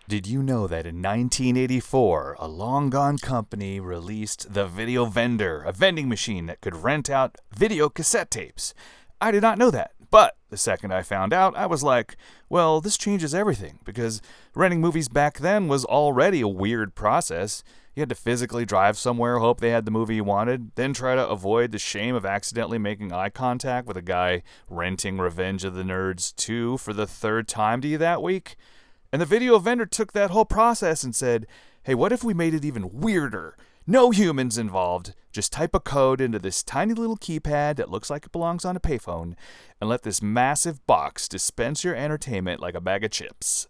Did you know that in 1984, a long-gone company released the Video Vendor, a vending machine that could rent out video cassette tapes? I did not know that, but the second I found out, I was like, well, this changes everything, because renting movies back then was already a weird process. You had to physically drive somewhere, hope they had the movie you wanted, then try to avoid the shame of accidentally making eye contact with a guy renting Revenge of the Nerds 2 for the third time to you that week. And the video vendor took that whole process and said, hey, what if we made it even weirder? No humans involved. Just type a code into this tiny little keypad that looks like it belongs on a payphone and let this massive box dispense your entertainment like a bag of chips.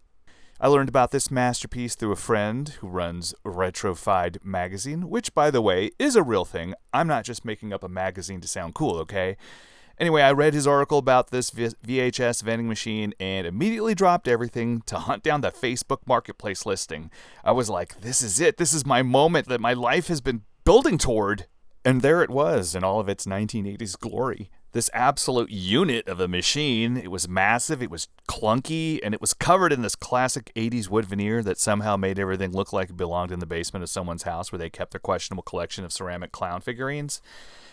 I learned about this masterpiece through a friend who runs Retrofied magazine, which, by the way, is a real thing. I'm not just making up a magazine to sound cool, okay? Anyway, I read his article about this VHS vending machine and immediately dropped everything to hunt down the Facebook Marketplace listing. I was like, this is it. This is my moment that my life has been building toward. And there it was in all of its 1980s glory. This absolute unit of a machine. It was massive, it was clunky, and it was covered in this classic 80s wood veneer that somehow made everything look like it belonged in the basement of someone's house where they kept their questionable collection of ceramic clown figurines.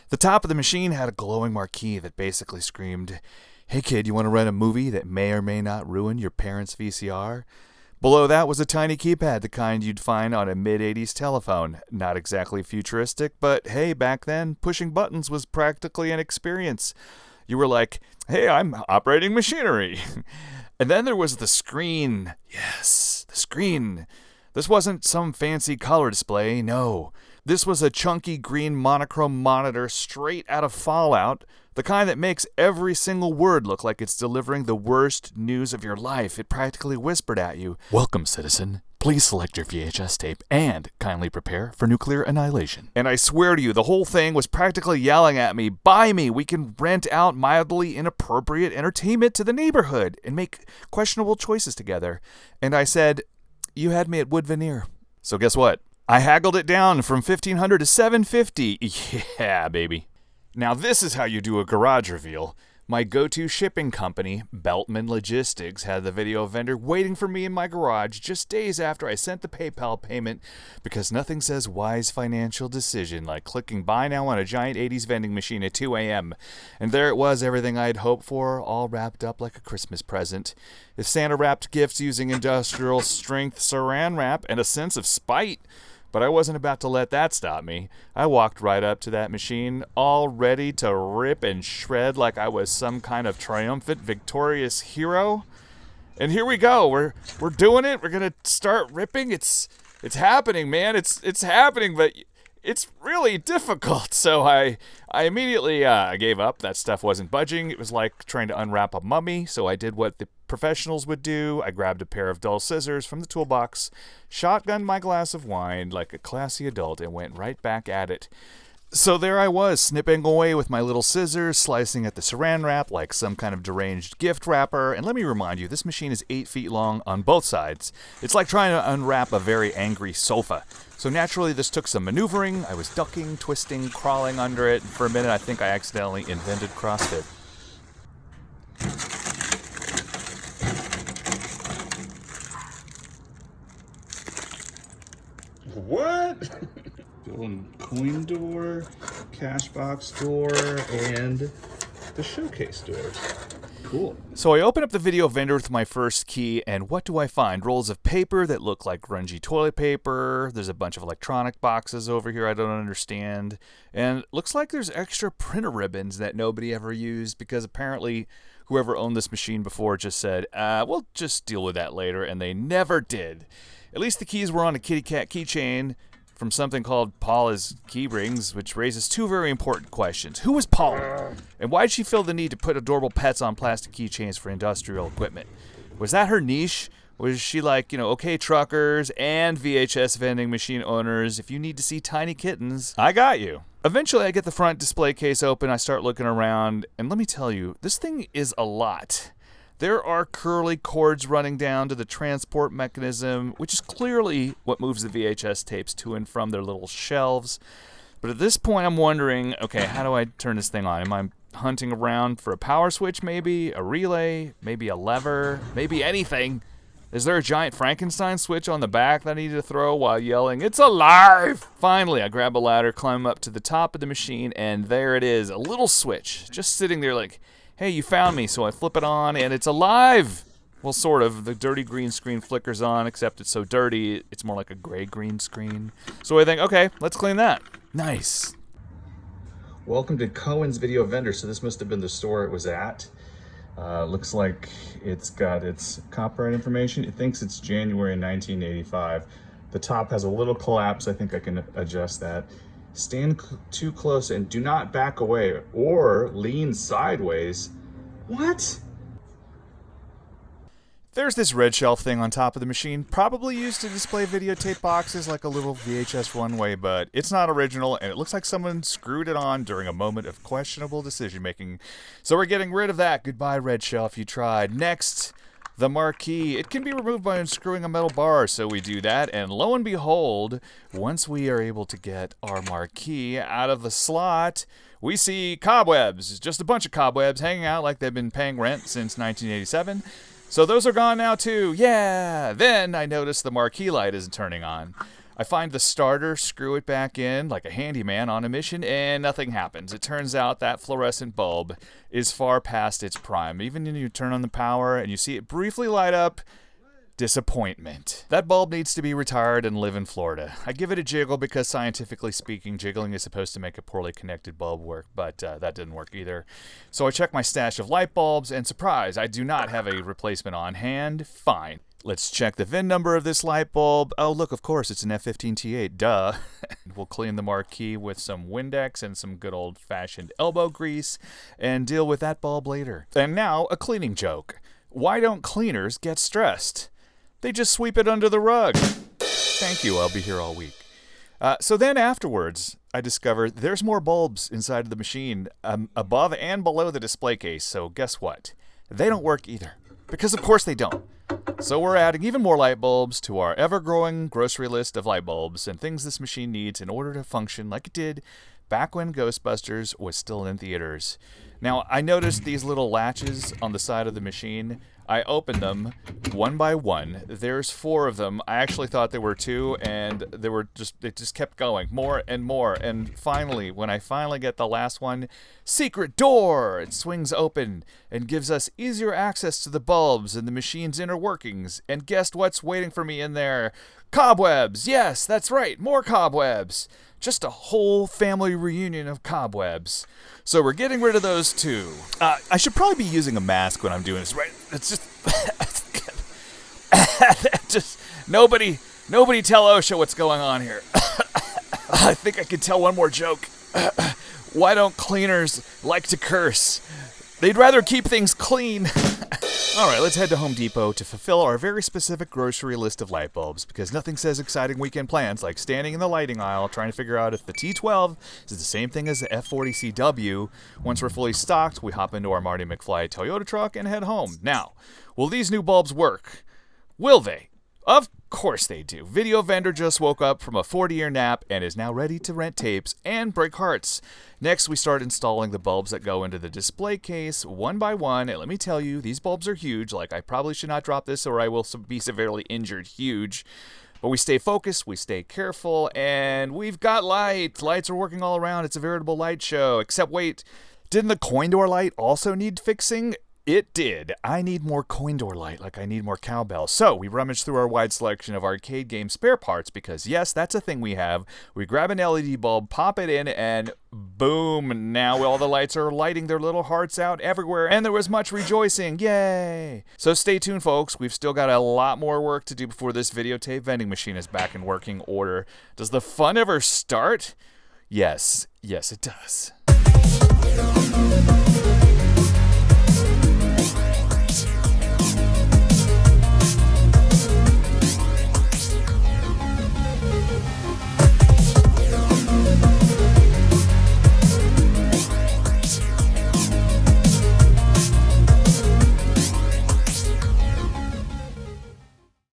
The top of the machine had a glowing marquee that basically screamed, hey kid, you want to rent a movie that may or may not ruin your parents' VCR? Below that was a tiny keypad, the kind you'd find on a mid-80s telephone. Not exactly futuristic, but hey, back then, pushing buttons was practically an experience. You were like, hey, I'm operating machinery. And then there was the screen. Yes, the screen. This wasn't some fancy color display, no. This was a chunky green monochrome monitor straight out of Fallout, the kind that makes every single word look like it's delivering the worst news of your life. It practically whispered at you, welcome, citizen. Please select your VHS tape and kindly prepare for nuclear annihilation. And I swear to you, the whole thing was practically yelling at me, buy me, we can rent out mildly inappropriate entertainment to the neighborhood and make questionable choices together. And I said, you had me at wood veneer. So guess what? I haggled it down from $1,500 to $750. Yeah, baby. Now this is how you do a garage reveal. My go-to shipping company, Beltman Logistics, had the video vendor waiting for me in my garage just days after I sent the PayPal payment because nothing says wise financial decision like clicking buy now on a giant 80s vending machine at 2 a.m. And there it was, everything I'd hoped for, all wrapped up like a Christmas present. If Santa wrapped gifts using industrial strength saran wrap and a sense of spite, but I wasn't about to let that stop me. I walked right up to that machine, all ready to rip and shred like I was some kind of triumphant, victorious hero. And here we go. We're doing it. We're gonna start ripping. It's happening, man. It's happening, but it's really difficult. So I immediately gave up. That stuff wasn't budging. It was like trying to unwrap a mummy. So I did what the professionals would do. I grabbed a pair of dull scissors from the toolbox, shotgunned my glass of wine like a classy adult, and went right back at it. So there I was, snipping away with my little scissors, slicing at the saran wrap like some kind of deranged gift wrapper. And let me remind you, this machine is 8 feet long on both sides. It's like trying to unwrap a very angry sofa. So naturally, this took some maneuvering. I was ducking, twisting, crawling under it. And for a minute, I think I accidentally invented CrossFit. What? Coin door, cash box door, and the showcase doors. Cool. So I open up the video vendor with my first key, and what do I find? Rolls of paper that look like grungy toilet paper. There's a bunch of electronic boxes over here I don't understand. And looks like there's extra printer ribbons that nobody ever used because apparently whoever owned this machine before just said, we'll just deal with that later, and they never did. At least the keys were on a kitty cat keychain from something called Paula's Key Rings, which raises two very important questions. Who was Paula? And why did she feel the need to put adorable pets on plastic keychains for industrial equipment? Was that her niche? Was she like, okay, truckers and VHS vending machine owners, if you need to see tiny kittens, I got you. Eventually, I get the front display case open, I start looking around, and let me tell you, this thing is a lot. There are curly cords running down to the transport mechanism, which is clearly what moves the VHS tapes to and from their little shelves. But at this point, I'm wondering, okay, how do I turn this thing on? Am I hunting around for a power switch, maybe? A relay? Maybe a lever? Maybe anything? Is there a giant Frankenstein switch on the back that I need to throw while yelling, "It's alive!" Finally, I grab a ladder, climb up to the top of the machine, and there it is, a little switch, just sitting there like, "Hey, you found me," so I flip it on, and it's alive! Well, sort of. The dirty green screen flickers on, except it's so dirty, it's more like a gray-green screen. So I think, okay, let's clean that. Nice. Welcome to Cohen's Video Vendor. So this must have been the store it was at. Looks like it's got its copyright information. It thinks it's January 1985. The top has a little collapse. I think I can adjust that. Stand too close and do not back away or lean sideways. What? There's this red shelf thing on top of the machine, probably used to display videotape boxes like a little VHS runway, but it's not original, and it looks like someone screwed it on during a moment of questionable decision-making. So we're getting rid of that. Goodbye, red shelf, you tried. Next, the Marquee. It can be removed by unscrewing a metal bar, so we do that, and lo and behold, once we are able to get our Marquee out of the slot, we see cobwebs. Just a bunch of cobwebs hanging out like they've been paying rent since 1987. So those are gone now too, yeah! Then I notice the Marquee light isn't turning on. I find the starter, screw it back in like a handyman on a mission, and nothing happens. It turns out that fluorescent bulb is far past its prime. Even when you turn on the power and you see it briefly light up, disappointment. That bulb needs to be retired and live in Florida. I give it a jiggle because scientifically speaking, jiggling is supposed to make a poorly connected bulb work, but that didn't work either. So I check my stash of light bulbs, and surprise, I do not have a replacement on hand. Fine. Let's check the VIN number of this light bulb. Oh, look, of course, it's an F15T8, duh. We'll clean the Marquee with some Windex and some good old-fashioned elbow grease and deal with that bulb later. And now, a cleaning joke. Why don't cleaners get stressed? They just sweep it under the rug. Thank you, I'll be here all week. So then afterwards, I discover there's more bulbs inside of the machine, above and below the display case, so guess what? They don't work either, because of course they don't. So we're adding even more light bulbs to our ever-growing grocery list of light bulbs and things this machine needs in order to function like it did back when Ghostbusters was still in theaters. Now, I noticed these little latches on the side of the machine. I opened them one by one. There's 4 of them. I actually thought there were 2, and it just kept going, more and more. And finally, when I finally get the last one, secret door! It swings open and gives us easier access to the bulbs and the machine's inner workings. And guess what's waiting for me in there? Cobwebs! Yes, that's right, more cobwebs! Just a whole family reunion of cobwebs. So we're getting rid of those too. I should probably be using a mask when I'm doing this, right? It's just nobody tell OSHA what's going on here. I think I could tell one more joke. Why don't cleaners like to curse? They'd rather keep things clean. All right, let's head to Home Depot to fulfill our very specific grocery list of light bulbs, because nothing says exciting weekend plans like standing in the lighting aisle trying to figure out if the T12 is the same thing as the F40CW. Once we're fully stocked, we hop into our Marty McFly Toyota truck and head home. Now, will these new bulbs work? Will they? Of course they do. Video Vendor just woke up from a 40-year nap and is now ready to rent tapes and break hearts. Next, we start installing the bulbs that go into the display case one by one. And let me tell you, these bulbs are huge. Like, I probably should not drop this or I will be severely injured. Huge. But we stay focused, we stay careful, and we've got light. Lights are working all around. It's a veritable light show. Except, wait, didn't the coin door light also need fixing? It did. I need more coin door light, like I need more cowbell. So we rummage through our wide selection of arcade game spare parts because, yes, that's a thing we have. We grab an LED bulb, pop it in, and boom, now all the lights are lighting their little hearts out everywhere, and there was much rejoicing. Yay! So stay tuned, folks. We've still got a lot more work to do before this videotape vending machine is back in working order. Does the fun ever start? Yes, it does.